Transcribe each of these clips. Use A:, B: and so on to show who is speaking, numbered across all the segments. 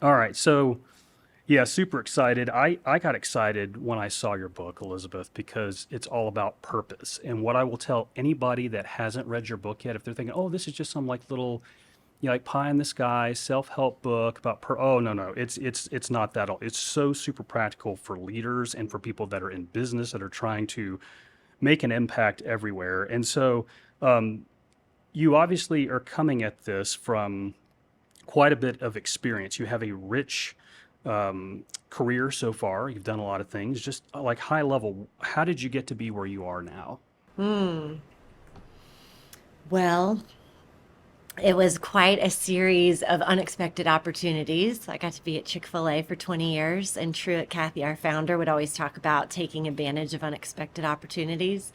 A: All right. So, yeah, super excited. I got excited when I saw your book, Elizabeth, because it's all about purpose. And what I will tell anybody that hasn't read your book yet, if they're thinking, oh, this is just some like little, like pie in the sky self-help book about oh no, it's not that at all. It's so super practical for leaders and for people that are in business that are trying to make an impact everywhere. And so you obviously are coming at this from quite a bit of experience. You have a rich career so far. You've done a lot of things. Just like high level, how did you get to be where you are now?
B: Hmm. Well, it was quite a series of unexpected opportunities. I got to be at Chick-fil-A for 20 years, and Truett Cathy, our founder, would always talk about taking advantage of unexpected opportunities.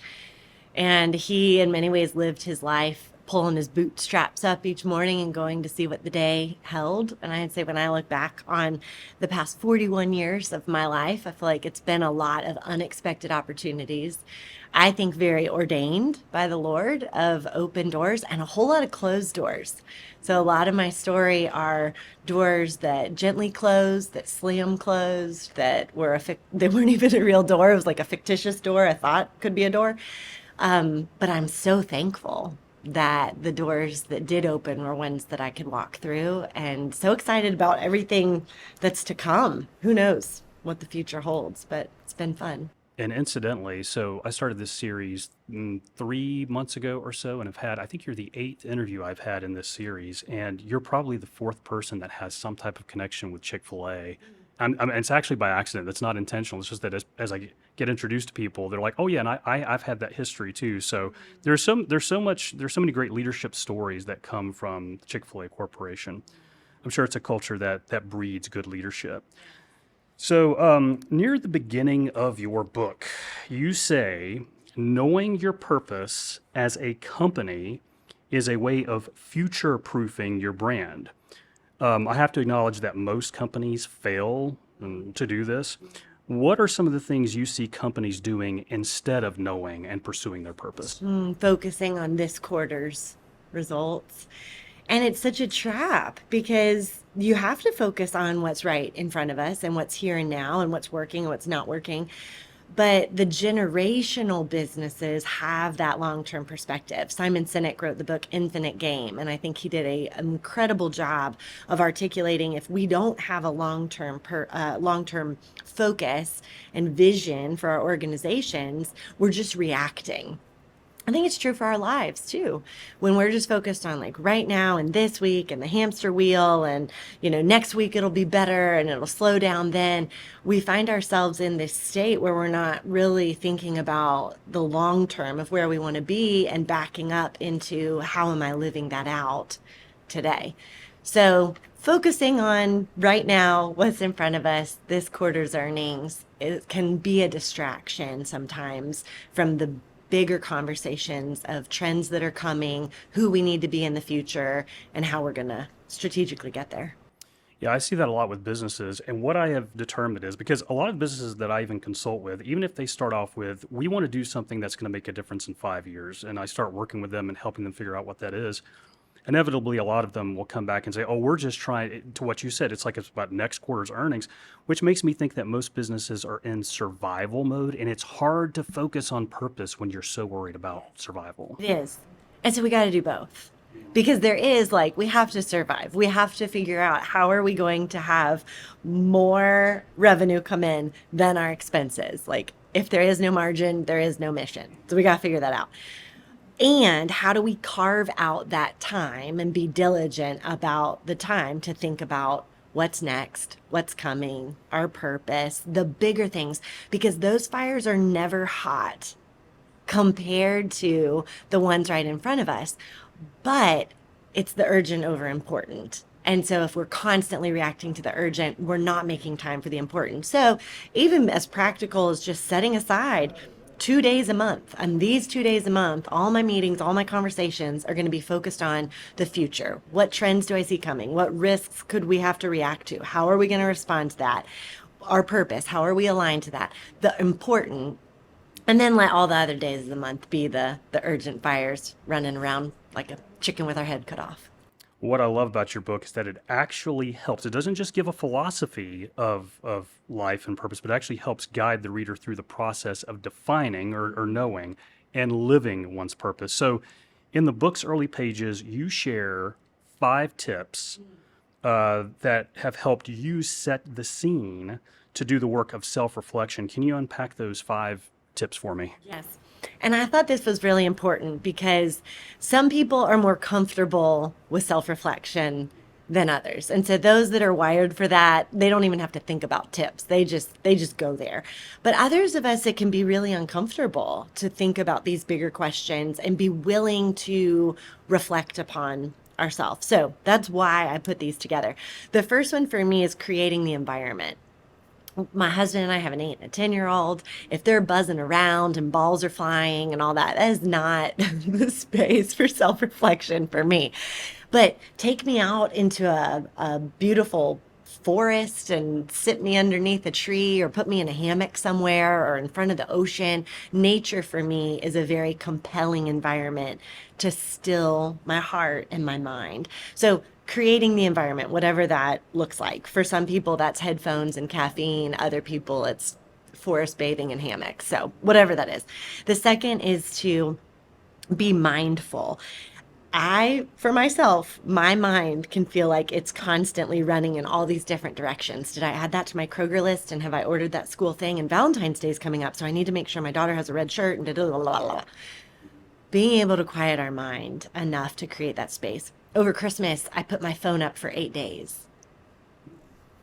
B: And he, in many ways, lived his life pulling his bootstraps up each morning and going to see what the day held. And I'd say when I look back on the past 41 years of my life, I feel like it's been a lot of unexpected opportunities. I think very ordained by the Lord of open doors and a whole lot of closed doors. So a lot of my story are doors that gently closed, that slam closed, that were they weren't even a real door. It was like a fictitious door I thought could be a door. But I'm so thankful that the doors that did open were ones that I could walk through, and so excited about everything that's to come. Who knows what the future holds, but it's been fun.
A: And incidentally, so I started this series 3 months ago or so, and have had, I think you're the eighth interview I've had in this series, and you're probably the fourth person that has some type of connection with Chick fil A. It's actually by accident. It's not intentional. It's just that as I get introduced to people, they're like, "Oh yeah," and I've had that history too. So there's so many great leadership stories that come from Chick fil A Corporation. I'm sure it's a culture that breeds good leadership. So, near the beginning of your book, you say knowing your purpose as a company is a way of future proofing your brand. I have to acknowledge that most companies fail to do this. What are some of the things you see companies doing instead of knowing and pursuing their purpose?
B: Focusing on this quarter's results. And it's such a trap because you have to focus on what's right in front of us and what's here and now and what's working and what's not working. But the generational businesses have that long-term perspective. Simon Sinek wrote the book Infinite Game, and I think he did an incredible job of articulating if we don't have a long-term focus and vision for our organizations, we're just reacting. I think it's true for our lives too. When we're just focused on like right now and this week and the hamster wheel and next week it'll be better and it'll slow down, then we find ourselves in this state where we're not really thinking about the long term of where we want to be and backing up into how am I living that out today. So focusing on right now, what's in front of us, this quarter's earnings, it can be a distraction sometimes from the bigger conversations of trends that are coming, who we need to be in the future, and how we're going to strategically get there.
A: Yeah, I see that a lot with businesses. And what I have determined is because a lot of businesses that I even consult with, even if they start off with, we want to do something that's going to make a difference in 5 years, and I start working with them and helping them figure out what that is, inevitably a lot of them will come back and say, oh, we're just trying to what you said. It's like it's about next quarter's earnings, which makes me think that most businesses are in survival mode. And it's hard to focus on purpose when you're so worried about survival.
B: It is. And so we got to do both. Because there is like we have to survive. We have to figure out how are we going to have more revenue come in than our expenses. Like if there is no margin, there is no mission. So we got to figure that out. And how do we carve out that time and be diligent about the time to think about what's next, what's coming, our purpose, the bigger things, because those fires are never hot compared to the ones right in front of us. But it's the urgent over important. And so if we're constantly reacting to the urgent, we're not making time for the important. So even as practical as just setting aside 2 days a month, and these 2 days a month, all my meetings, all my conversations are going to be focused on the future. What trends do I see coming? What risks could we have to react to? How are we going to respond to that? Our purpose, how are we aligned to that? The important, and then let all the other days of the month be the urgent fires running around like a chicken with our head cut off.
A: What I love about your book is that it actually helps. It doesn't just give a philosophy of life and purpose, but actually helps guide the reader through the process of defining or knowing and living one's purpose. So, in the book's early pages, you share 5 tips that have helped you set the scene to do the work of self reflection. Can you unpack those 5 tips for me?
B: Yes. And I thought this was really important because some people are more comfortable with self-reflection than others. And so those that are wired for that, they don't even have to think about tips. They just go there. But others of us, it can be really uncomfortable to think about these bigger questions and be willing to reflect upon ourselves. So that's why I put these together. The first one for me is creating the environment. My husband and I have an 8 and a 10-year-old. If they're buzzing around and balls are flying and all that, that is not the space for self reflection for me. But take me out into a beautiful forest and sit me underneath a tree or put me in a hammock somewhere or in front of the ocean. Nature for me is a very compelling environment to still my heart and my mind. So creating the environment, whatever that looks like. For some people, that's headphones and caffeine. Other people, it's forest bathing and hammocks. So whatever that is. The second is to be mindful. For myself, my mind can feel like it's constantly running in all these different directions. Did I add that to my Kroger list? And have I ordered that school thing? And Valentine's Day is coming up, so I need to make sure my daughter has a red shirt and da da da da da. Being able to quiet our mind enough to create that space. Over Christmas, I put my phone up for 8 days.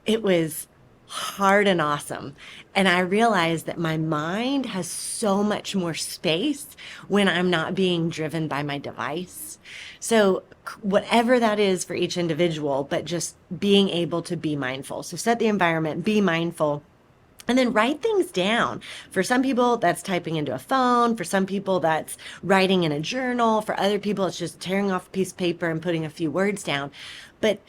B: It was hard and awesome. And I realized that my mind has so much more space when I'm not being driven by my device. So, whatever that is for each individual, but just being able to be mindful. So, set the environment, be mindful. And then write things down. For some people, that's typing into a phone. For some people, that's writing in a journal. For other people, it's just tearing off a piece of paper and putting a few words down. But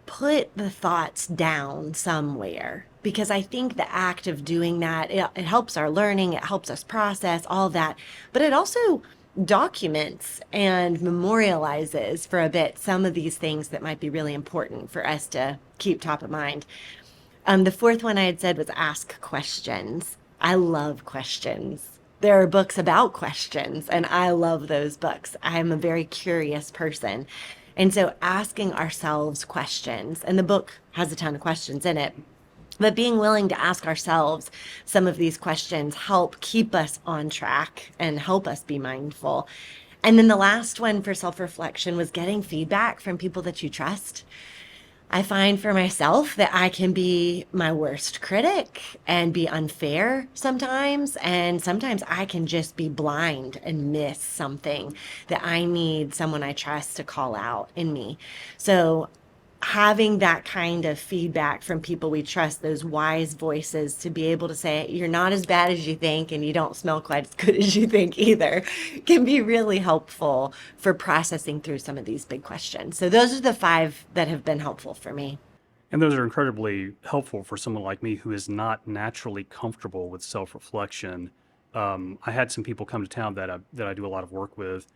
B: put the thoughts down somewhere because I think the act of doing that, it helps our learning, it helps us process all that, but it also documents and memorializes for a bit some of these things that might be really important for us to keep top of mind. The fourth one I had said was ask questions. I love questions. There are books about questions, and I love those books. I'm a very curious person. And so asking ourselves questions, and the book has a ton of questions in it, but being willing to ask ourselves some of these questions help keep us on track and help us be mindful. And then the last one for self reflection was getting feedback from people that you trust. I find for myself that I can be my worst critic and be unfair sometimes. And sometimes I can just be blind and miss something that I need someone I trust to call out in me. So having that kind of feedback from people we trust, those wise voices to be able to say, you're not as bad as you think and you don't smell quite as good as you think either, can be really helpful for processing through some of these big questions. So those are the 5 that have been helpful for me.
A: And those are incredibly helpful for someone like me who is not naturally comfortable with self reflection. I had some people come to town that I do a lot of work with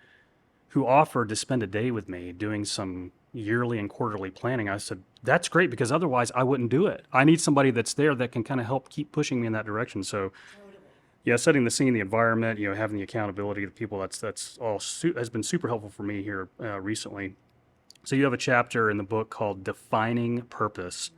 A: who offered to spend a day with me doing some yearly and quarterly planning. I said, that's great because otherwise I wouldn't do it. I need somebody that's there that can kind of help keep pushing me in that direction. So, yeah, setting the scene, the environment, having the accountability of the people, that's all has been super helpful for me here recently. So, you have a chapter in the book called Defining Purpose.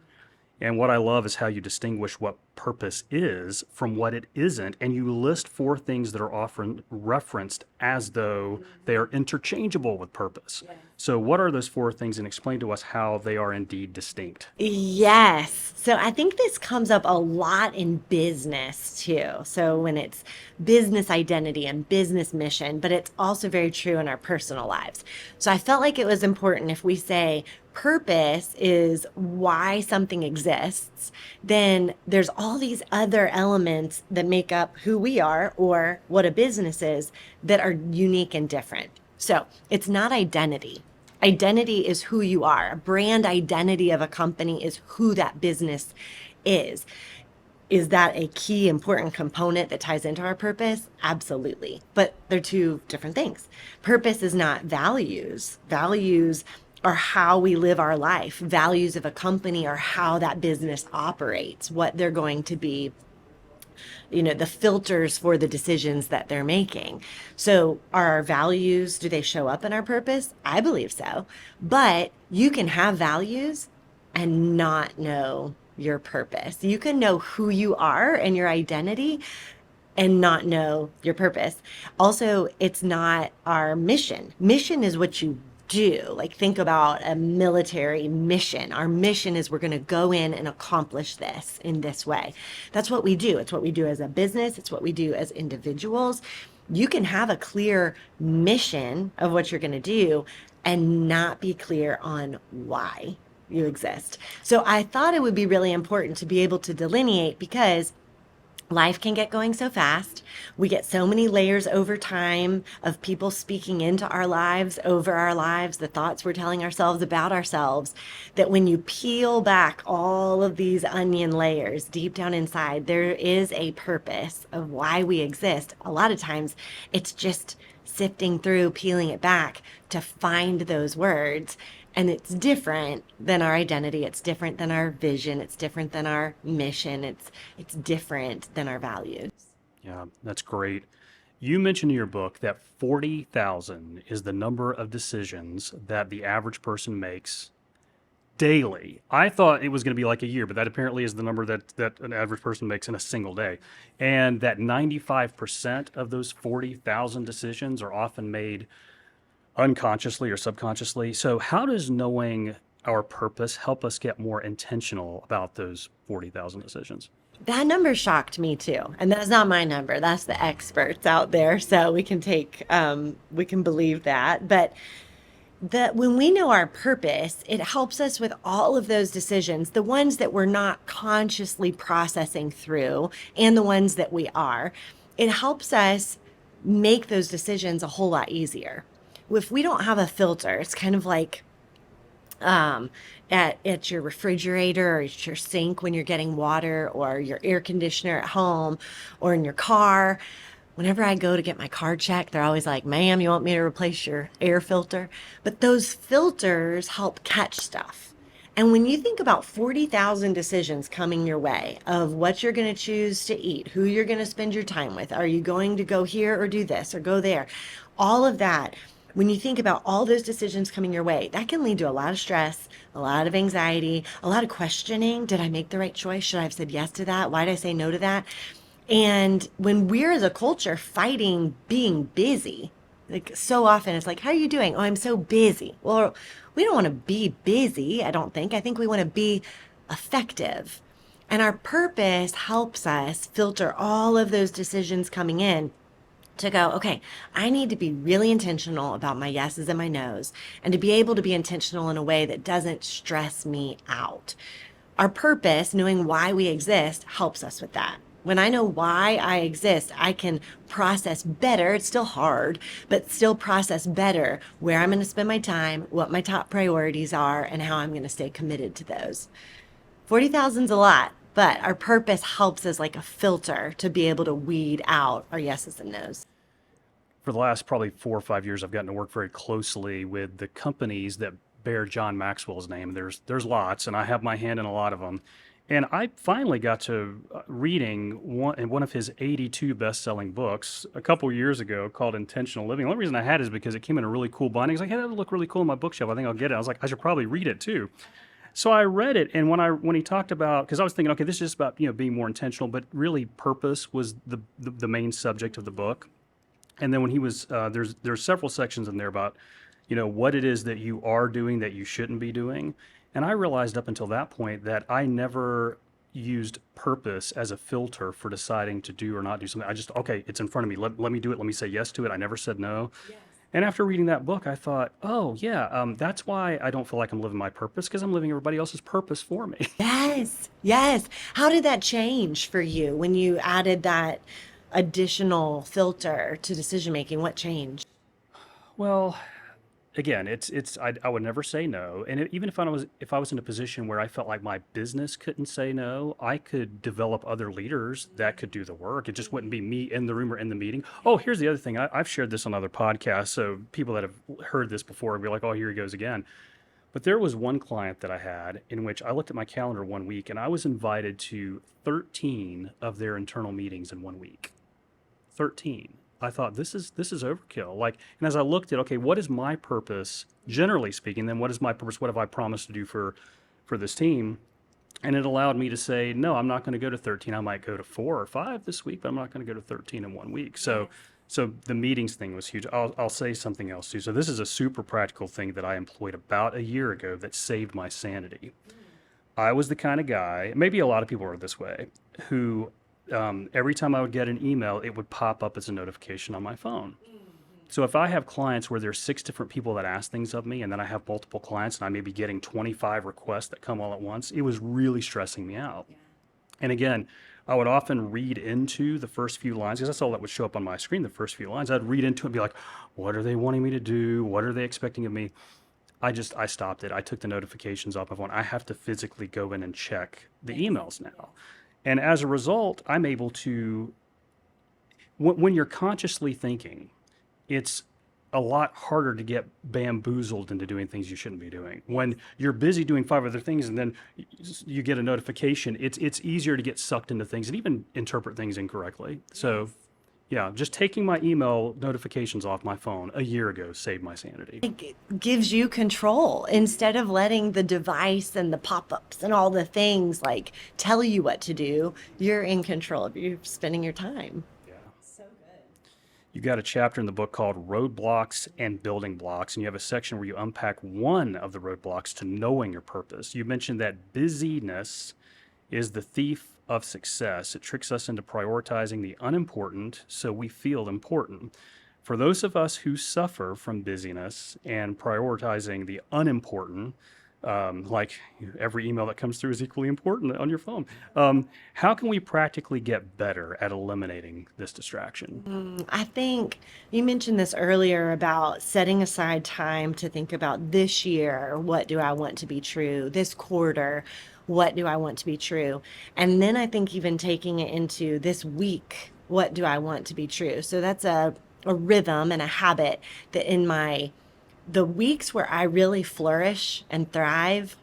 A: And what I love is how you distinguish what purpose is from what it isn't. And you list 4 things that are often referenced as though they are interchangeable with purpose. So, what are those 4 things? And explain to us how they are indeed distinct.
B: Yes. So I think this comes up a lot in business too. So when it's business identity and business mission, but it's also very true in our personal lives. So I felt like it was important if we say purpose is why something exists, then there's all these other elements that make up who we are or what a business is that are unique and different. So it's not identity. Identity is who you are. A brand identity of a company is who that business is. Is that a key important component that ties into our purpose? Absolutely. But they're 2 different things. Purpose is not values. Values are how we live our life. Values of a company are how that business operates, what they're going to be, the filters for the decisions that they're making. So, are our values, do they show up in our purpose? I believe so. But you can have values and not know your purpose. You can know who you are and your identity and not know your purpose. Also, it's not our mission. Mission is what you do. Like, think about a military mission. Our mission is we're going to go in and accomplish this in this way. That's what we do. It's what we do as a business, it's what we do as individuals. You can have a clear mission of what you're going to do and not be clear on why you exist. So I thought it would be really important to be able to delineate, because life can get going so fast. We get so many layers over time of people speaking into our lives, over our lives, the thoughts we're telling ourselves about ourselves, that when you peel back all of these onion layers deep down inside, there is a purpose of why we exist. A lot of times it's just sifting through, peeling it back to find those words. And it's different than our identity. It's different than our vision. It's different than our mission. It's different than our values.
A: Yeah, that's great. You mentioned in your book that 40,000 is the number of decisions that the average person makes daily. I thought it was going to be like a year, but that apparently is the number that an average person makes in a single day. And that 95% of those 40,000 decisions are often made unconsciously or subconsciously. So, how does knowing our purpose help us get more intentional about those 40,000 decisions?
B: That number shocked me too. And that's not my number. That's the experts out there. So we can believe that. But that when we know our purpose, it helps us with all of those decisions, the ones that we're not consciously processing through and the ones that we are. It helps us make those decisions a whole lot easier. If we don't have a filter, it's kind of like um, at your refrigerator or at your sink when you're getting water, or your air conditioner at home, or in your car. Whenever I go to get my car checked, they're always like, ma'am, you want me to replace your air filter? But those filters help catch stuff. And when you think about 40,000 decisions coming your way of what you're going to choose to eat, who you're going to spend your time with, are you going to go here or do this or go there? All of that, when you think about all those decisions coming your way, that can lead to a lot of stress, a lot of anxiety, a lot of questioning. Did I make the right choice? Should I have said yes to that? Why did I say no to that? And when we're as a culture fighting being busy, like so often it's like, how are you doing? Oh, I'm so busy. Well, we don't want to be busy, I don't think. I think we want to be effective. And our purpose helps us filter all of those decisions coming in to go, okay, I need to be really intentional about my yeses and my nos, and to be able to be intentional in a way that doesn't stress me out. Our purpose, knowing why we exist, helps us with that. When I know why I exist, I can process better. It's still hard, but still process better where I'm going to spend my time, what my top priorities are, and how I'm going to stay committed to those. 40,000's a lot, but our purpose helps us like a filter to be able to weed out our yeses and nos.
A: For the last probably 4 or 5 years, I've gotten to work very closely with the companies that bear John Maxwell's name. There's lots, and I have my hand in a lot of them. And I finally got to reading one of his 82 best-selling books a couple years ago called Intentional Living. The only reason I had it is because it came in a really cool binding. He's like, hey, that would look really cool in my bookshelf. I think I'll get it. I was like, I should probably read it too. So I read it, and when he talked about, because I was thinking, okay, this is just about being more intentional, but really purpose was the main subject of the book. And then when he was there's several sections in there about what it is that you are doing that you shouldn't be doing. And I realized up until that point that I never used purpose as a filter for deciding to do or not do something. I just, okay, it's in front of me. Let me do it. Let me say yes to it. I never said no. And after reading that book, I thought, oh, yeah, that's why I don't feel like I'm living my purpose, because I'm living everybody else's purpose for me.
B: Yes, yes. How did that change for you when you added that additional filter to decision making? What changed?
A: Well, again, I would never say no. And even if I was in a position where I felt like my business couldn't say no, I could develop other leaders that could do the work. It just wouldn't be me in the room or in the meeting. Oh, here's the other thing. I've shared this on other podcasts, so people that have heard this before will be like, oh, here he goes again. But there was one client that I had in which I looked at my calendar one week and I was invited to 13 of their internal meetings in one week. 13. I thought this is overkill. Like, and as I looked at, okay, what is my purpose, generally speaking, then what is my purpose? What have I promised to do for this team? And it allowed me to say, no, I'm not going to go to 13. I might go to 4 or 5 this week, but I'm not going to go to 13 in one week. So the meetings thing was huge. I'll say something else too. So this is a super practical thing that I employed about a year ago that saved my sanity. I was the kind of guy, maybe a lot of people are this way, who every time I would get an email, it would pop up as a notification on my phone. So if I have clients where there's 6 different people that ask things of me, and then I have multiple clients and I may be getting 25 requests that come all at once, it was really stressing me out. And again, I would often read into the first few lines because that's all that would show up on my screen, the first few lines. I'd read into it and be like, what are they wanting me to do? What are they expecting of me? I stopped it. I took the notifications off my phone. I have to physically go in and check the emails now. And as a result, I'm able to, when you're consciously thinking, it's a lot harder to get bamboozled into doing things you shouldn't be doing. When you're busy doing 5 other things and then you get a notification, it's easier to get sucked into things and even interpret things incorrectly. So, yeah, just taking my email notifications off my phone a year ago saved my sanity.
B: It gives you control instead of letting the device and the pop-ups and all the things like tell you what to do. You're in control of you spending your time.
A: Yeah.
B: So good.
A: You got a chapter in the book called Roadblocks and Building Blocks, and you have a section where you unpack one of the roadblocks to knowing your purpose. You mentioned that busyness is the thief of success. It tricks us into prioritizing the unimportant so we feel important. For those of us who suffer from busyness and prioritizing the unimportant, like every email that comes through is equally important on your phone, how can we practically get better at eliminating this distraction?
B: I think you mentioned this earlier about setting aside time to think about this year, what do I want to be true? This quarter, what do I want to be true? And then I think even taking it into this week, what do I want to be true? So that's a rhythm and a habit that in the weeks where I really flourish and thrive,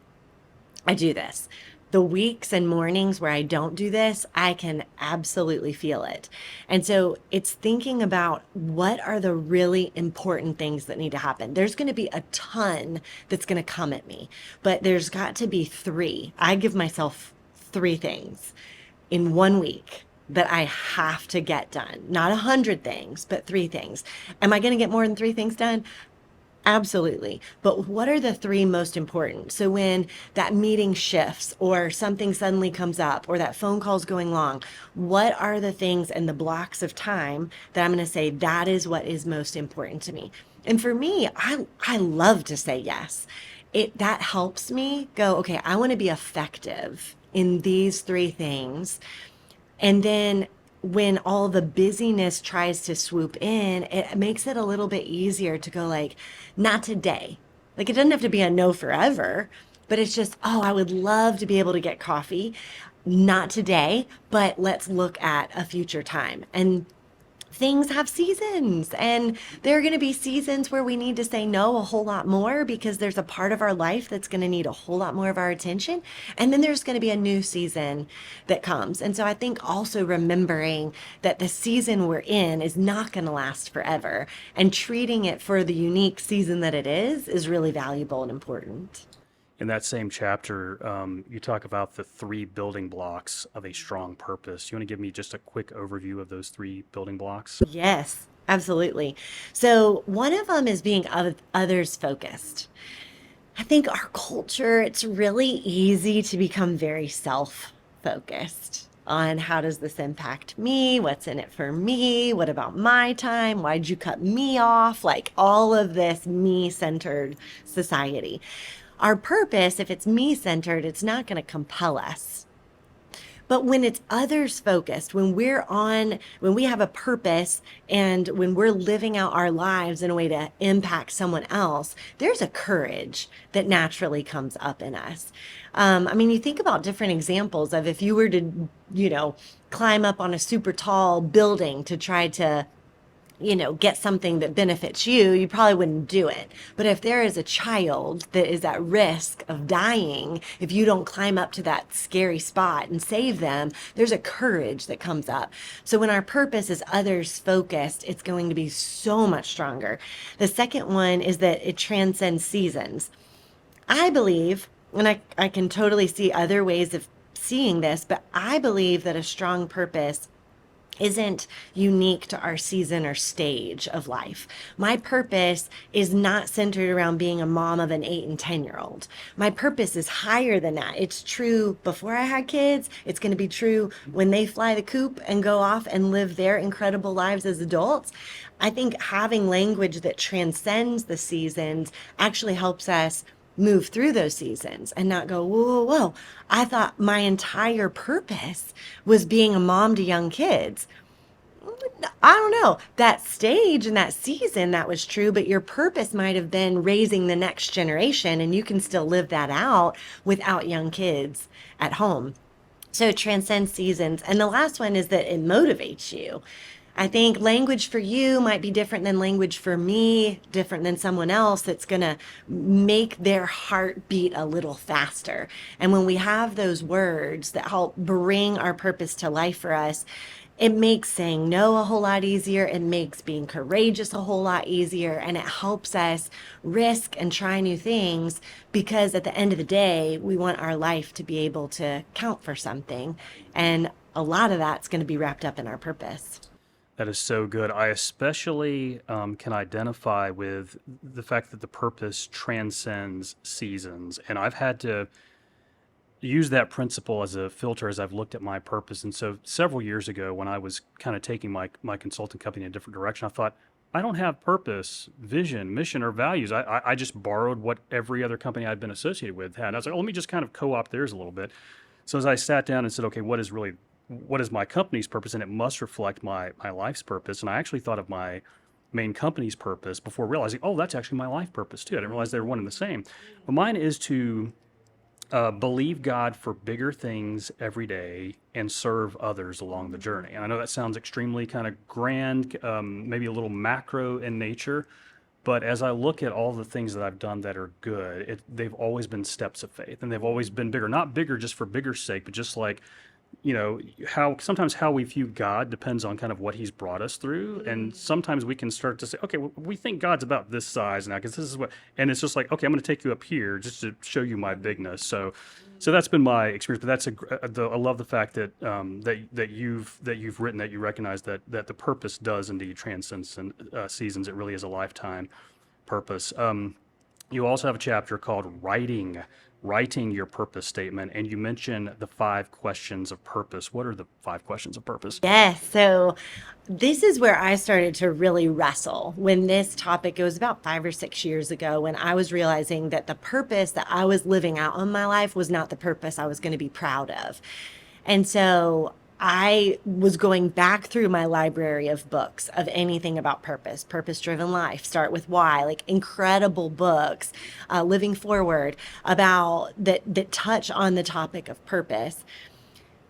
B: I do this. The weeks and mornings where I don't do this, I can absolutely feel it. And so it's thinking about what are the really important things that need to happen. There's going to be a ton that's going to come at me, but there's got to be 3. I give myself 3 things in one week that I have to get done. Not 100 things, but 3 things. Am I going to get more than 3 things done? Absolutely. But what are the 3 most important? So when that meeting shifts or something suddenly comes up or that phone call's going long, what are the things and the blocks of time that I'm going to say that is what is most important to me? And for me, I love to say yes. That helps me go, okay, I want to be effective in these 3 things. And then when all the busyness tries to swoop in, it makes it a little bit easier to go like, not today. Like it doesn't have to be a no forever, but it's just, oh, I would love to be able to get coffee. Not today, but let's look at a future time. And things have seasons, and there are going to be seasons where we need to say no a whole lot more because there's a part of our life that's going to need a whole lot more of our attention. And then there's going to be a new season that comes. And so I think also remembering that the season we're in is not going to last forever, and treating it for the unique season that it is really valuable and important.
A: In that same chapter, you talk about the 3 building blocks of a strong purpose. You want to give me just a quick overview of those 3 building blocks?
B: Yes, absolutely. So one of them is being others focused. I think our culture, it's really easy to become very self focused on how does this impact me? What's in it for me? What about my time? Why'd you cut me off? Like all of this me centered society. Our purpose, if it's me centered, it's not going to compel us. But when it's others focused, when we have a purpose and when we're living out our lives in a way to impact someone else, there's a courage that naturally comes up in us. I mean, you think about different examples of if you were to, climb up on a super tall building to try to get something that benefits you, you probably wouldn't do it. But if there is a child that is at risk of dying, if you don't climb up to that scary spot and save them, there's a courage that comes up. So when our purpose is others focused, it's going to be so much stronger. The second one is that it transcends seasons. I believe, and I can totally see other ways of seeing this, but I believe that a strong purpose isn't unique to our season or stage of life. My purpose is not centered around being a mom of an 8 and 10-year-old. My purpose is higher than that. It's true before I had kids. It's going to be true when they fly the coop and go off and live their incredible lives as adults. I think having language that transcends the seasons actually helps us move through those seasons and not go, whoa, whoa, whoa. I thought my entire purpose was being a mom to young kids. I don't know. That stage and that season, that was true, but your purpose might have been raising the next generation, and you can still live that out without young kids at home. So it transcends seasons. And the last one is that it motivates you. I think language for you might be different than language for me, different than someone else that's going to make their heart beat a little faster. And when we have those words that help bring our purpose to life for us, it makes saying no a whole lot easier. It makes being courageous a whole lot easier. And it helps us risk and try new things because at the end of the day, we want our life to be able to count for something. And a lot of that's going to be wrapped up in our purpose.
A: That is so good. I especially can identify with the fact that the purpose transcends seasons. And I've had to use that principle as a filter as I've looked at my purpose. And so several years ago, when I was kind of taking my consulting company in a different direction, I thought, I don't have purpose, vision, mission, or values. I just borrowed what every other company I'd been associated with had. And I was like, oh, let me just kind of co-opt theirs a little bit. So as I sat down and said, okay, what is my company's purpose? And it must reflect my life's purpose. And I actually thought of my main company's purpose before realizing, oh, that's actually my life purpose too. I didn't realize they were one and the same. But mine is to believe God for bigger things every day and serve others along the journey. And I know that sounds extremely kind of grand, maybe a little macro in nature. But as I look at all the things that I've done that are good, they've always been steps of faith, and they've always been bigger. Not bigger just for bigger sake, but just like, how sometimes how we view God depends on kind of what He's brought us through, and sometimes we can start to say, okay, well, we think God's about this size now because this is what, and it's just like, okay, I'm going to take you up here just to show you my bigness. So that's been my experience. But I love the fact that that you've written that you recognize that the purpose does indeed transcend seasons. It really is a lifetime purpose. You also have a chapter called writing your purpose statement, and you mention the 5 questions of purpose. What are the 5 questions of purpose?
B: Yes. So this is where I started to really wrestle when this topic, it was about 5 or 6 years ago when I was realizing that the purpose that I was living out in my life was not the purpose I was going to be proud of. And so I was going back through my library of books of anything about purpose, purpose-driven life, start with why, like incredible books, living forward about that touch on the topic of purpose.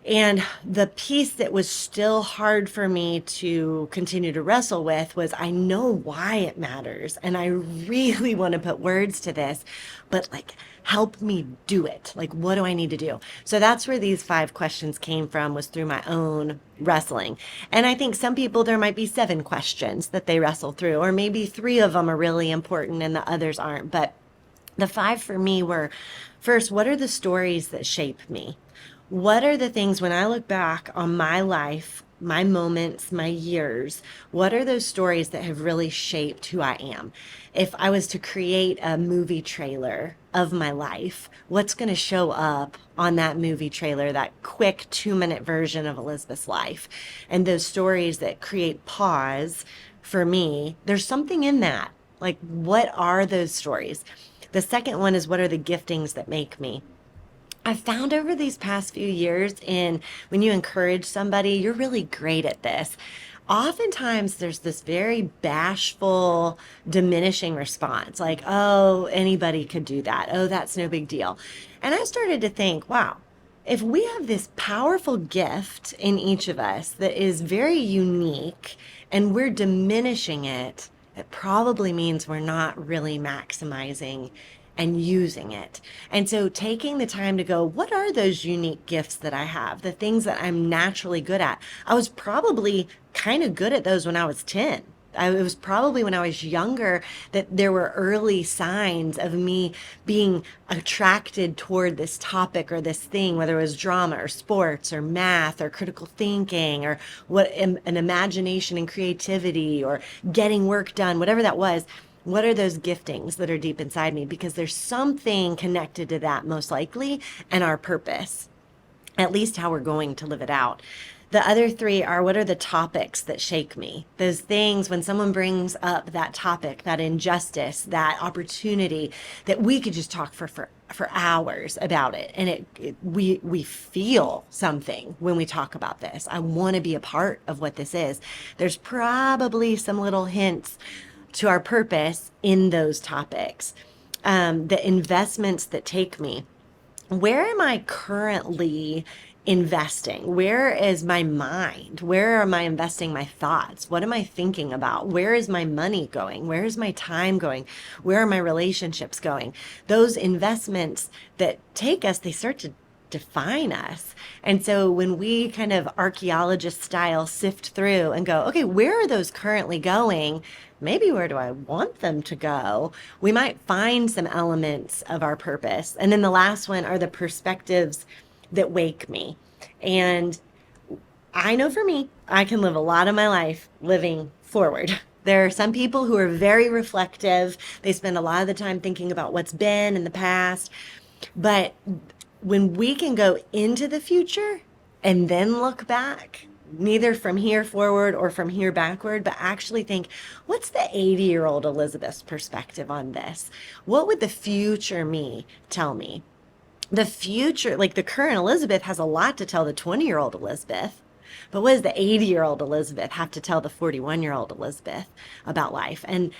B: And the piece that was still hard for me to continue to wrestle with was I know why it matters. And I really want to put words to this, but like, help me do it. Like, what do I need to do? So that's where these 5 questions came from, was through my own wrestling. And I think some people, there might be 7 questions that they wrestle through, or maybe 3 of them are really important and the others aren't. But the 5 for me were, first, what are the stories that shape me? What are the things when I look back on my life, my moments, my years, what are those stories that have really shaped who I am? If I was to create a movie trailer of my life, what's going to show up on that movie trailer, that quick 2-minute version of Elizabeth's life? And those stories that create pause for me, there's something in that. Like, what are those stories? The second one is, what are the giftings that make me? I've found over these past few years, and when you encourage somebody, you're really great at this. Oftentimes, there's this very bashful, diminishing response, like, oh, anybody could do that. Oh, that's no big deal. And I started to think, wow, if we have this powerful gift in each of us that is very unique and we're diminishing it, it probably means we're not really maximizing and using it. And so taking the time to go, what are those unique gifts that I have? The things that I'm naturally good at. I was probably kind of good at those when I was 10. It was probably when I was younger that there were early signs of me being attracted toward this topic or this thing, whether it was drama or sports or math or critical thinking or what an imagination and creativity or getting work done, whatever that was. What are those giftings that are deep inside me? Because there's something connected to that, most likely, and our purpose, at least how we're going to live it out. The other three are, what are the topics that shake me? Those things when someone brings up that topic, that injustice, that opportunity, that we could just talk for hours about it. And we feel something when we talk about this. I want to be a part of what this is. There's probably some little hints to our purpose in those topics. The investments that take me, where am I currently investing? Where is my mind? Where am I investing my thoughts? What am I thinking about? Where is my money going? Where is my time going? Where are my relationships going? Those investments that take us, they start to define us. And so when we kind of archaeologist style sift through and go, okay, where are those currently going? Maybe where do I want them to go? We might find some elements of our purpose. And then the last one are the perspectives that wake me. And I know for me, I can live a lot of my life living forward. There are some people who are very reflective. They spend a lot of the time thinking about what's been in the past. But when we can go into the future and then look back, neither from here forward or from here backward, but actually think, what's the 80-year-old Elizabeth's perspective on this? What would the future me tell me? The future, like the current Elizabeth has a lot to tell the 20-year-old Elizabeth. But what does the 80-year-old Elizabeth have to tell the 41-year-old Elizabeth about life? And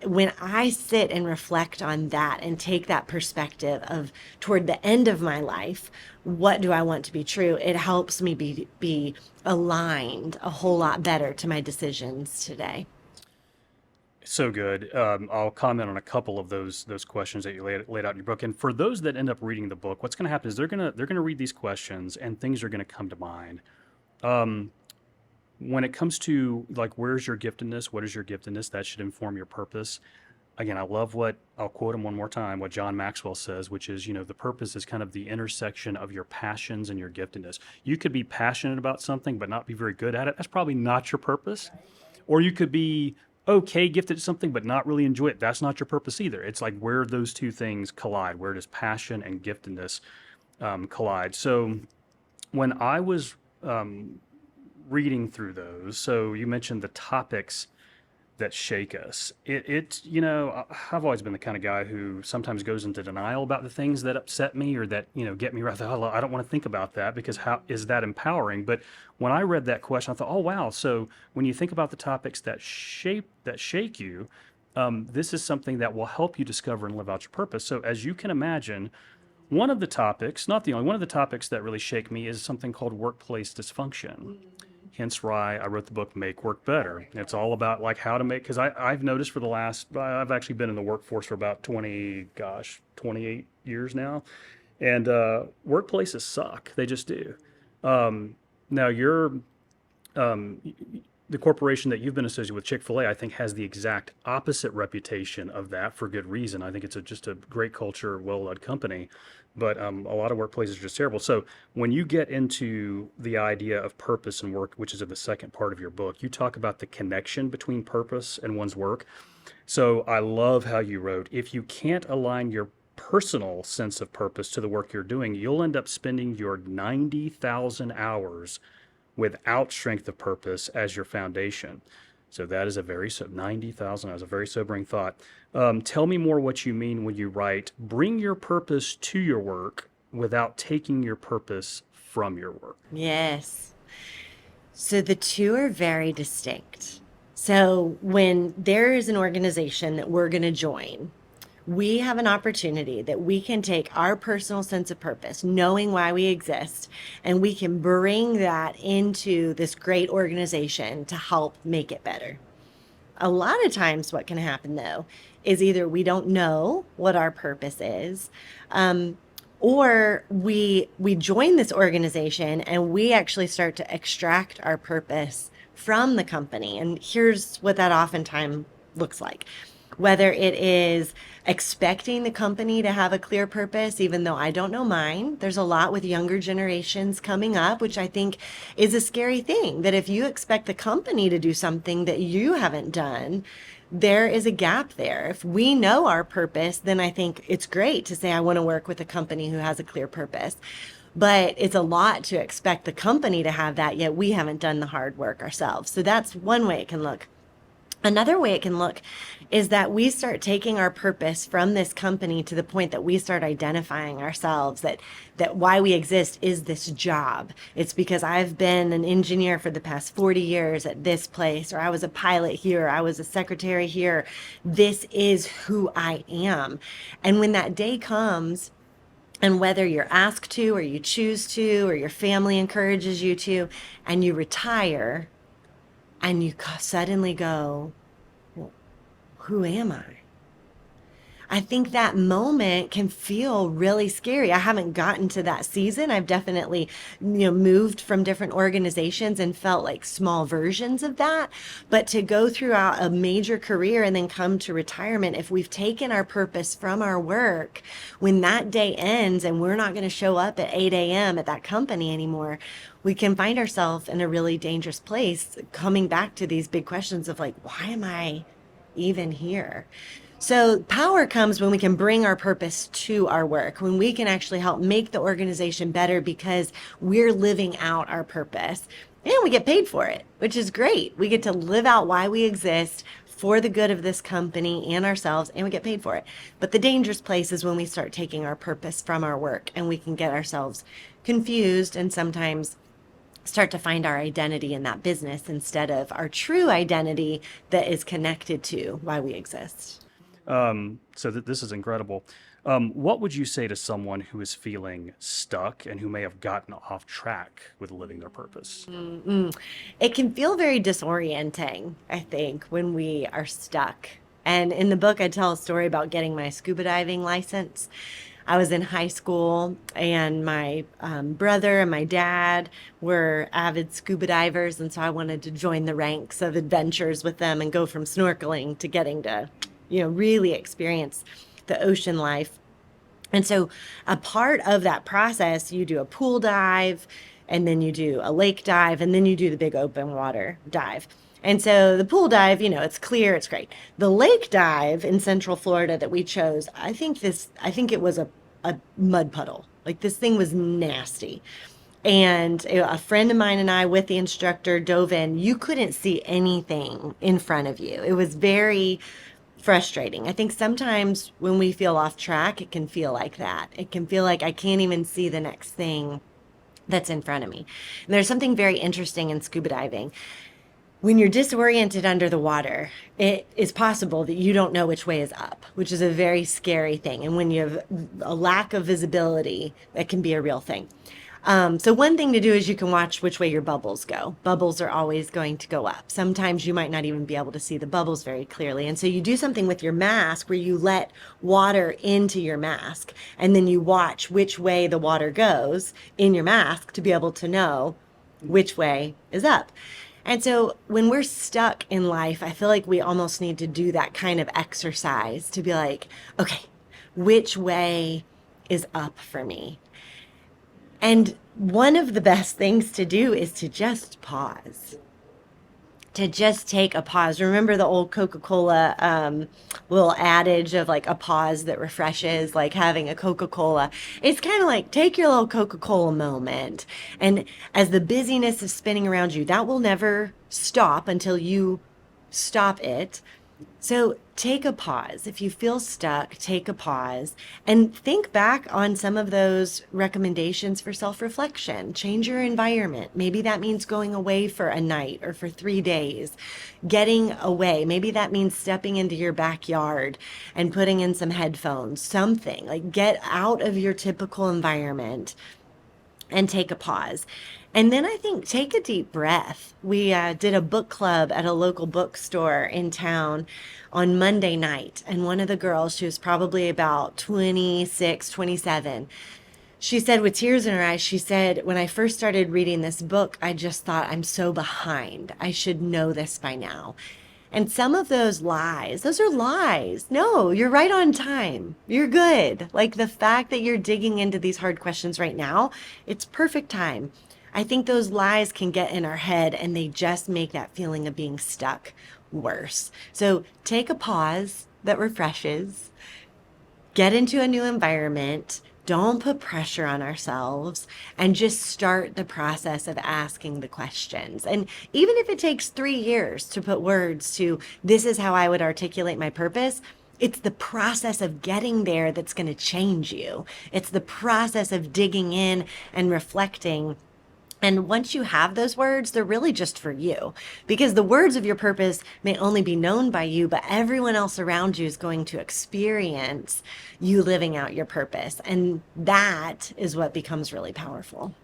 B: when I sit and reflect on that and take that perspective of toward the end of my life, what do I want to be true? It helps me be aligned a whole lot better to my decisions today.
A: So good. I'll comment on a couple of those questions that you laid out in your book. And for those that end up reading the book, what's going to happen is they're gonna read these questions and things are going to come to mind. Um, when it comes to like where's your giftedness, what is your giftedness, that should inform your purpose. Again, I love what I'll quote him one more time, what John Maxwell says, which is, the purpose is kind of the intersection of your passions and your giftedness. You could be passionate about something but not be very good at it. That's probably not your purpose. Or you could be okay gifted at something but not really enjoy it. That's not your purpose either. It's like where those two things collide. Where does passion and giftedness collide? So when I was reading through those, so you mentioned the topics that shake us. I've always been the kind of guy who sometimes goes into denial about the things that upset me or that, get me rather, oh, I don't want to think about that because how is that empowering? But when I read that question, I thought, oh, wow. So when you think about the topics that shake you, this is something that will help you discover and live out your purpose. So as you can imagine, one of the topics, not the only one of the topics that really shake me is something called workplace dysfunction. Hence why I wrote the book Make Work Better. It's all about like how to make, because I've noticed for the last, I've actually been in the workforce for about 28 years now. And workplaces suck. They just do. Now um, the corporation that you've been associated with, Chick-fil-A, I think has the exact opposite reputation of that for good reason. I think it's just a great culture, well-led company, but a lot of workplaces are just terrible. So when you get into the idea of purpose and work, which is in the second part of your book, you talk about the connection between purpose and one's work. So I love how you wrote, if you can't align your personal sense of purpose to the work you're doing, you'll end up spending your 90,000 hours without strength of purpose as your foundation. So that is 90,000 is a very sobering thought. Tell me more what you mean when you write, bring your purpose to your work without taking your purpose from your work.
B: Yes. So the two are very distinct. So when there is an organization that we're going to join, we have an opportunity that we can take our personal sense of purpose, knowing why we exist, and we can bring that into this great organization to help make it better. A lot of times, what can happen though is either we don't know what our purpose is, um, or we join this organization and we actually start to extract our purpose from the company. And here's what that oftentimes looks like. Whether it is expecting the company to have a clear purpose, even though I don't know mine. There's a lot with younger generations coming up, which I think is a scary thing. That if you expect the company to do something that you haven't done, there is a gap there. If we know our purpose, then I think it's great to say, I want to work with a company who has a clear purpose. But it's a lot to expect the company to have that, yet we haven't done the hard work ourselves. So that's one way it can look. Another way it can look is that we start taking our purpose from this company to the point that we start identifying ourselves that why we exist is this job. It's because I've been an engineer for the past 40 years at this place, or I was a pilot here, I was a secretary here. This is who I am. And when that day comes, and whether you're asked to, or you choose to, or your family encourages you to, and you retire, and you suddenly go, well, who am I? I think that moment can feel really scary. I haven't gotten to that season. I've definitely, moved from different organizations and felt like small versions of that. But to go throughout a major career and then come to retirement, if we've taken our purpose from our work, when that day ends and we're not going to show up at 8 a.m. at that company anymore, we can find ourselves in a really dangerous place, coming back to these big questions of like, why am I even here? So power comes when we can bring our purpose to our work, when we can actually help make the organization better because we're living out our purpose. And we get paid for it, which is great. We get to live out why we exist for the good of this company and ourselves, and we get paid for it. But the dangerous place is when we start taking our purpose from our work, and we can get ourselves confused and sometimes start to find our identity in that business instead of our true identity that is connected to why we exist.
A: This is incredible. What would you say to someone who is feeling stuck and who may have gotten off track with living their purpose?
B: It can feel very disorienting, I think, when we are stuck. And in the book, I tell a story about getting my scuba diving license. I was in high school, and my brother and my dad were avid scuba divers. And so I wanted to join the ranks of adventures with them and go from snorkeling to getting to, really experience the ocean life. And so a part of that process, you do a pool dive, and then you do a lake dive, and then you do the big open water dive. And so the pool dive, it's clear, it's great. The lake dive in Central Florida that we chose, I think it was a mud puddle. Like, this thing was nasty. And a friend of mine and I, with the instructor, dove in. You couldn't see anything in front of you. It was very frustrating. I think sometimes when we feel off track, it can feel like that. It can feel like I can't even see the next thing that's in front of me. And there's something very interesting in scuba diving. When you're disoriented under the water, it is possible that you don't know which way is up, which is a very scary thing. And when you have a lack of visibility, that can be a real thing. So one thing to do is you can watch which way your bubbles go. Bubbles are always going to go up. Sometimes you might not even be able to see the bubbles very clearly. And so you do something with your mask where you let water into your mask, and then you watch which way the water goes in your mask to be able to know which way is up. And so when we're stuck in life, I feel like we almost need to do that kind of exercise to be like, okay, which way is up for me? And one of the best things to do is to just pause, to just take a pause. Remember the old Coca-Cola little adage of like a pause that refreshes, like having a Coca-Cola. It's kind of like take your little Coca-Cola moment. And as the busyness is spinning around you, that will never stop until you stop it. So take a pause. If you feel stuck, take a pause and think back on some of those recommendations for self reflection. Change your environment. Maybe that means going away for a night or for 3 days, getting away. Maybe that means stepping into your backyard and putting in some headphones, something like get out of your typical environment and take a pause. And then I think take a deep breath. We did a book club at a local bookstore in town on Monday night. And one of the girls, she was probably about 26, 27. She said with tears in her eyes, she said, when I first started reading this book, I just thought I'm so behind. I should know this by now. And some of those lies, those are lies. No, you're right on time. You're good. Like the fact that you're digging into these hard questions right now, it's perfect time. I think those lies can get in our head and they just make that feeling of being stuck worse. So take a pause that refreshes, get into a new environment. Don't put pressure on ourselves and just start the process of asking the questions. And even if it takes 3 years to put words to this is how I would articulate my purpose, it's the process of getting there that's going to change you. It's the process of digging in and reflecting. And once you have those words, they're really just for you because the words of your purpose may only be known by you, but everyone else around you is going to experience you living out your purpose. And that is what becomes really powerful.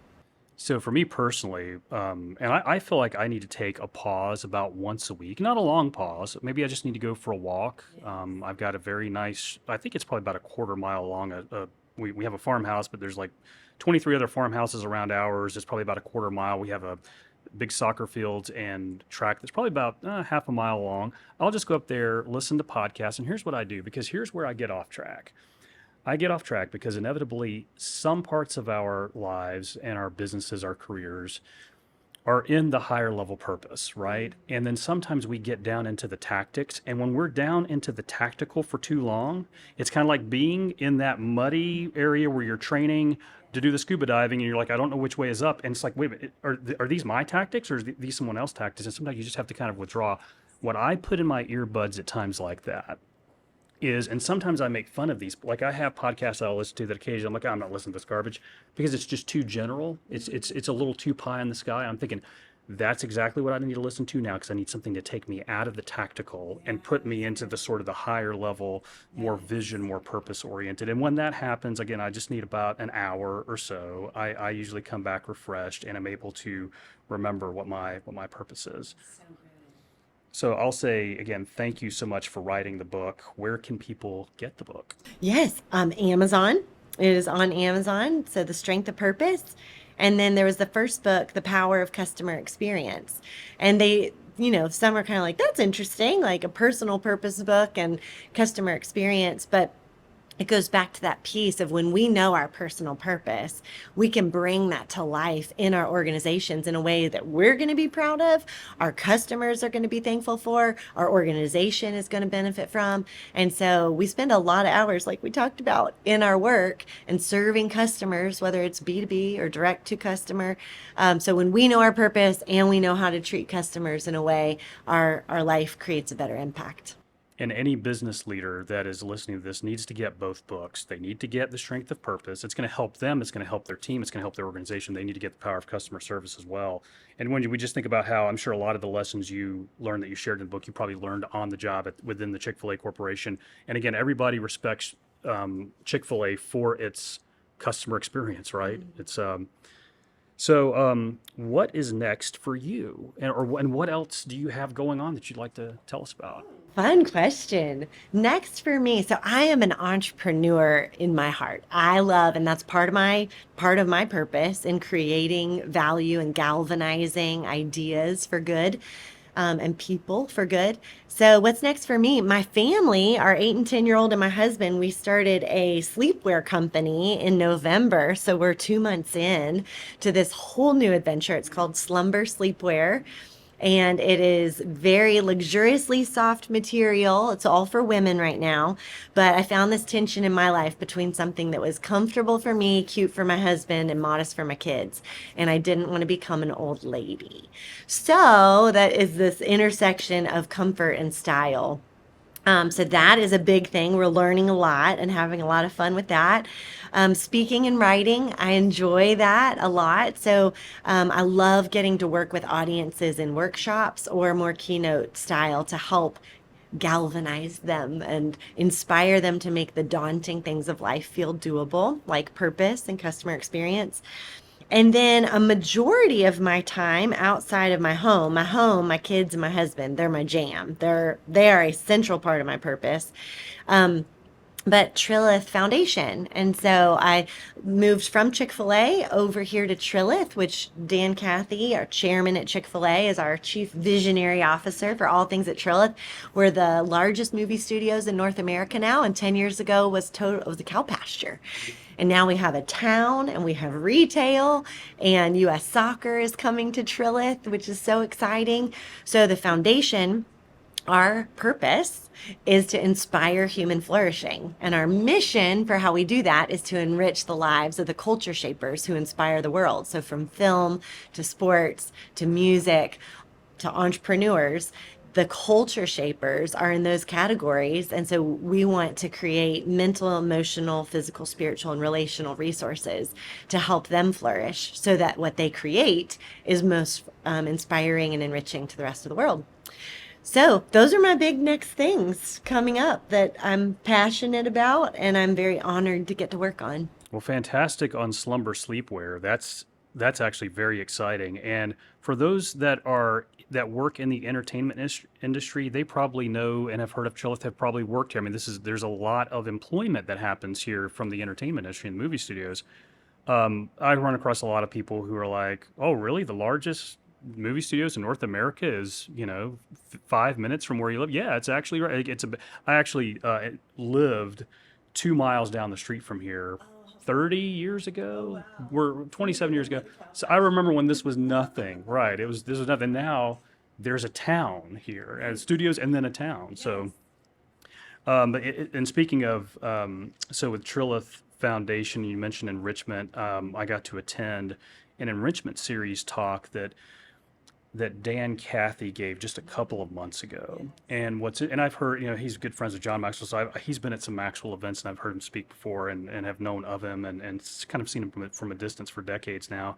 A: So for me personally, and I feel like I need to take a pause about once a week, not a long pause. Maybe I just need to go for a walk. I've got a very nice, I think it's probably about a quarter mile long. We have a farmhouse, but there's like 23 other farmhouses around ours. It's probably about a quarter mile. We have a big soccer field and track that's probably about half a mile long. I'll just go up there, listen to podcasts, and here's what I do because here's where I get off track. I get off track because inevitably some parts of our lives and our businesses, our careers are in the higher level purpose, right? And then sometimes we get down into the tactics. And when we're down into the tactical for too long, it's kind of like being in that muddy area where you're training to do the scuba diving and you're like, I don't know which way is up. And it's like, wait a minute, are these my tactics or are these someone else's tactics? And sometimes you just have to kind of withdraw. What I put in my earbuds at times like that is, and sometimes I make fun of these. Like I have podcasts I'll listen to that occasionally I'm like, I'm not listening to this garbage because it's just too general. It's a little too pie in the sky. I'm thinking that's exactly what I need to listen to now because I need something to take me out of the tactical and put me into the sort of the higher level, more vision, more purpose oriented. And when that happens, again, I just need about an hour or so. I usually come back refreshed and I'm able to remember what my purpose is. So I'll say again, thank you so much for writing the book. Where can people get the book?
B: Yes, Amazon. It is on Amazon. So The Strength of Purpose. And then there was the first book, The Power of Customer Experience. And they, some are kind of like, that's interesting, like a personal purpose book and customer experience. But it goes back to that piece of when we know our personal purpose, we can bring that to life in our organizations in a way that we're going to be proud of, our customers are going to be thankful for, our organization is going to benefit from. And so we spend a lot of hours, like we talked about, in our work and serving customers, whether it's B2B or direct to customer. So when we know our purpose and we know how to treat customers in a way, our life creates a better impact.
A: And any business leader that is listening to this needs to get both books. They need to get The Strength of Purpose. It's going to help them. It's going to help their team. It's going to help their organization. They need to get The Power of Customer Service as well. And when we just think about how I'm sure a lot of the lessons you learned that you shared in the book, you probably learned on the job within the Chick-fil-A Corporation. And again, everybody respects Chick-fil-A for its customer experience, right? It's what is next for you, and what else do you have going on that you'd like to tell us about?
B: Fun question. Next for me, so I am an entrepreneur in my heart. I love, and that's part of my purpose in creating value and galvanizing ideas for good. And people for good. So what's next for me? My family, our 8 and 10-year-old and my husband, we started a sleepwear company in November. So we're 2 months in to this whole new adventure. It's called Slumber Sleepwear. And it is very luxuriously soft material. It's all for women right now. But I found this tension in my life between something that was comfortable for me, cute for my husband, and modest for my kids. And I didn't want to become an old lady. So that is this intersection of comfort and style. So that is a big thing. We're learning a lot and having a lot of fun with that. Speaking and writing, I enjoy that a lot. So I love getting to work with audiences in workshops or more keynote style to help galvanize them and inspire them to make the daunting things of life feel doable, like purpose and customer experience. And then a majority of my time outside of my kids and my husband, they're my jam. They are a central part of my purpose. Um, but Trilith Foundation. And so I moved from Chick-fil-A over here to Trilith, which Dan Cathy, our chairman at Chick-fil-A, is our chief visionary officer for all things at Trilith. We're the largest movie studios in North America now, and 10 years ago was a cow pasture. And now we have a town and we have retail, and US Soccer is coming to Trilith, which is so exciting. So the foundation, our purpose is to inspire human flourishing. And our mission for how we do that is to enrich the lives of the culture shapers who inspire the world. So from film to sports to music to entrepreneurs, the culture shapers are in those categories. And so we want to create mental, emotional, physical, spiritual, and relational resources to help them flourish so that what they create is most inspiring and enriching to the rest of the world. So, those are my big next things coming up that I'm passionate about and I'm very honored to get to work on.
A: Well, fantastic on slumber sleepwear. That's actually very exciting. And for those that work in the entertainment industry, they probably know and have heard of Chillith, have probably worked here. I mean, there's a lot of employment that happens here from the entertainment industry and movie studios. I run across a lot of people who are like, "Oh, really? The largest movie studios in North America is, 5 minutes from where you live?" Yeah, it's actually right. I actually lived 2 miles down the street from here 30 years ago. We're 27 years ago. So I remember when this was nothing. Right. This was nothing. Now there's a town here and studios and then a town. So, and speaking of, so with Trilith Foundation, you mentioned enrichment. I got to attend an enrichment series talk that Dan Cathy gave just a couple of months ago. And I've heard, he's good friends with John Maxwell, so he's been at some Maxwell events, and I've heard him speak before, and have known of him, and kind of seen him from a distance for decades now.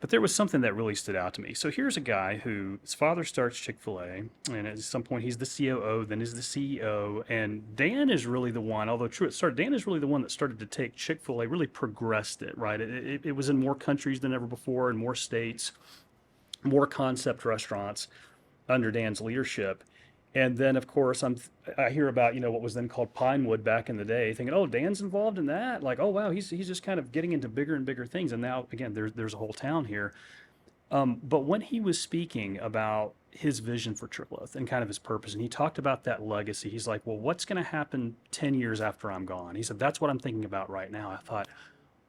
A: But there was something that really stood out to me. So here's a guy who his father starts Chick-fil-A, and at some point he's the COO, then is the CEO, and Dan is really the one, although true it started, Dan is really the one that started to take Chick-fil-A, really progressed it, right? It was in more countries than ever before, in more states, more concept restaurants under Dan's leadership. And then, of course, I hear about what was then called Pinewood back in the day, thinking, oh, Dan's involved in that. Like, oh wow, he's just kind of getting into bigger and bigger things. And now again, there's a whole town here. But when he was speaking about his vision for Trilith and kind of his purpose, and he talked about that legacy, he's like, well, what's going to happen 10 years after I'm gone? He said, that's what I'm thinking about right now. I thought,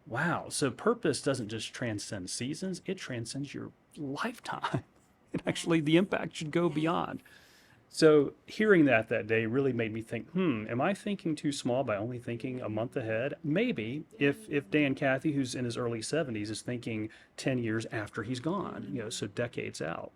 A: wow, so purpose doesn't just transcend seasons, it transcends your lifetime. And actually, the impact should go beyond. So hearing that day really made me think, am I thinking too small by only thinking a month ahead? Maybe if Dan Cathy, who's in his early 70s, is thinking 10 years after he's gone, so decades out.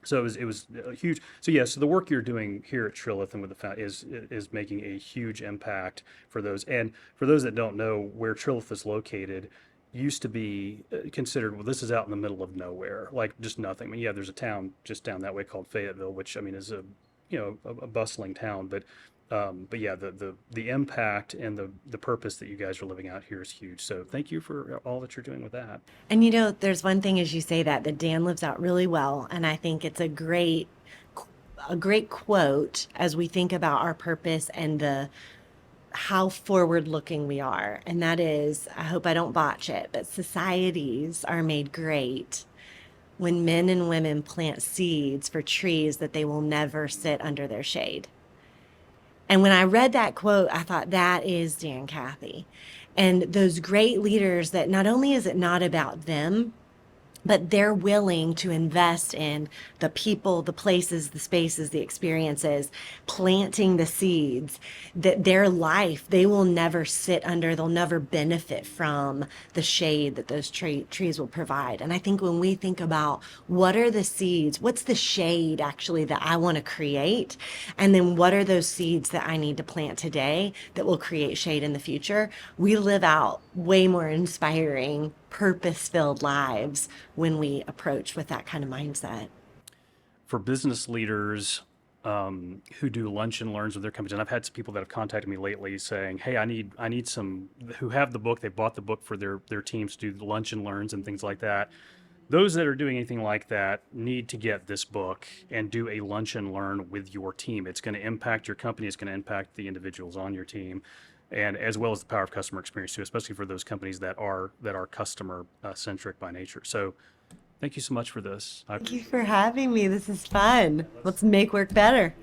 A: So it was a huge. So yeah, so the work you're doing here at Trilith and with the is making a huge impact for those. And for those that don't know where Trilith is located, used to be considered, well, this is out in the middle of nowhere, like just nothing. I mean, yeah, there's a town just down that way called Fayetteville, which I mean is a bustling town, but yeah, the impact and the purpose that you guys are living out here is huge. So thank you for all that you're doing with that.
B: And there's one thing as you say that Dan lives out really well, and I think it's a great quote as we think about our purpose and the how forward looking we are. And that is, I hope I don't botch it, but societies are made great when men and women plant seeds for trees that they will never sit under their shade. And when I read that quote, I thought that is Dan Cathy. And those great leaders that not only is it not about them, but they're willing to invest in the people, the places, the spaces, the experiences, planting the seeds that their life, they will never sit under, they'll never benefit from the shade that those trees will provide. And I think when we think about what are the seeds, what's the shade actually that I want to create, and then what are those seeds that I need to plant today that will create shade in the future, we live out way more inspiring, purpose filled lives when we approach with that kind of mindset.
A: For business leaders who do lunch and learns with their companies, and I've had some people that have contacted me lately saying, "Hey, I need some who have the book. They bought the book for their teams to do the lunch and learns and things like that." Those that are doing anything like that need to get this book and do a lunch and learn with your team. It's going to impact your company. It's going to impact the individuals on your team, and as well as the power of customer experience too, especially for those companies that are customer centric by nature. So, thank you so much for this.
B: Thank you for having me. This is fun. Let's make work better.